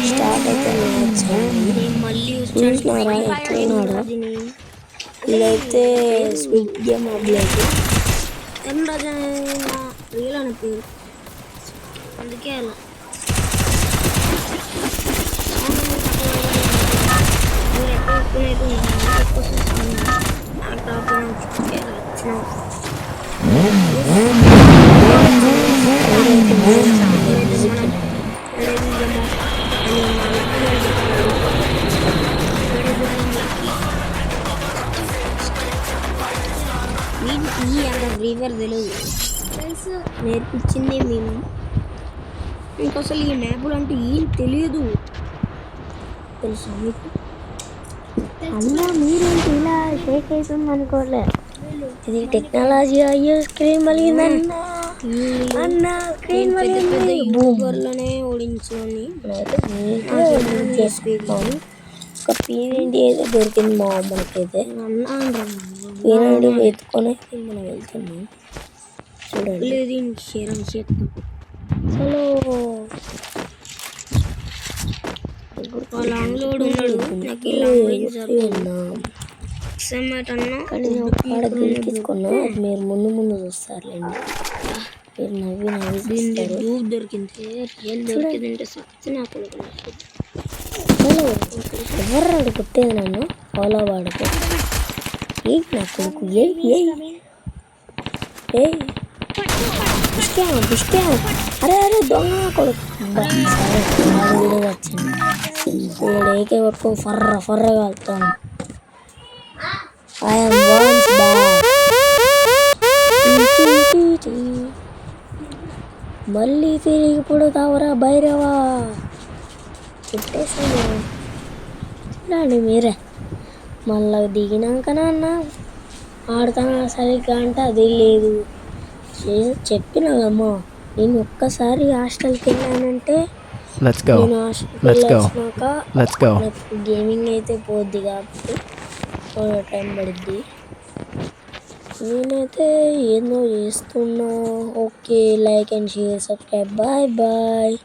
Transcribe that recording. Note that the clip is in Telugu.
స్టార్ట్ అయితే మ్యాచ్ చూసినారా ఎట్లున్నాడు ఇదైతే స్వీట్ గేమ్ అబ్లేదు ధర్మరాజు నా రియల్ అని పేరు అందుకే అలా రివర్ తెలియదు ఫ్రెండ్స్ నేర్పించింది మేము మీకు అసలు ఈ మ్యాప్లు అంటే ఏం తెలియదు తెలుసా మీకు అన్నా మీరేంటి ఇలా షేక్ అవుతుంది అనుకోలే ఇది టెక్నాలజీ అయ్యో స్క్రీన్ మలిగిందన్నా అన్న స్క్రీన్ మలిగింది యూట్యూబర్లోనే ఓడించుకొని చేసుకుంటాం ఒక పీనండి అయితే దొరికింది మా అమ్మకైతే పీనండి ఎత్తుకొని మనం వెళ్తున్నాం చూడండి చలో లాంగ్లోడ్ ఉన్నాడు నాకు కానీ నేను గెలిపించుకున్నా మీరు ముందు ముందు చూస్తారులేండి మీరు నవ్వి నవ్వి డూబ్ దొరికింది దొరికిందంటే సత్తి నా కొడుకు ఎవరు కొట్టేది నన్ను ఫాలో వాడుకో ఏ నా కొడుకు అరే అరే దొంగ కొడుకు సరే వచ్చింది ఇప్పుడు ఏకే కొట్టుకొని ఫర్ర కాలుతాను ఐఎమ్ వన్స్ బ్యాక్ మళ్ళీ తిరిగి పుడతావురా భైరవా చుట్టేసాను చూడండి మీరే మళ్ళీ దిగినాక నాన్న ఆడతాను సరిగ్గా అంటే అది లేదు చెప్పిన కదమ్మా నేను ఒక్కసారి హాస్టల్కి వెళ్ళానంటే నేను హాస్టల్కి వచ్చినాక గేమింగ్ అయితే పోద్ది కాబట్టి టైం పడుద్ది నేనైతే ఏందో చేస్తున్నా okay like and share subscribe bye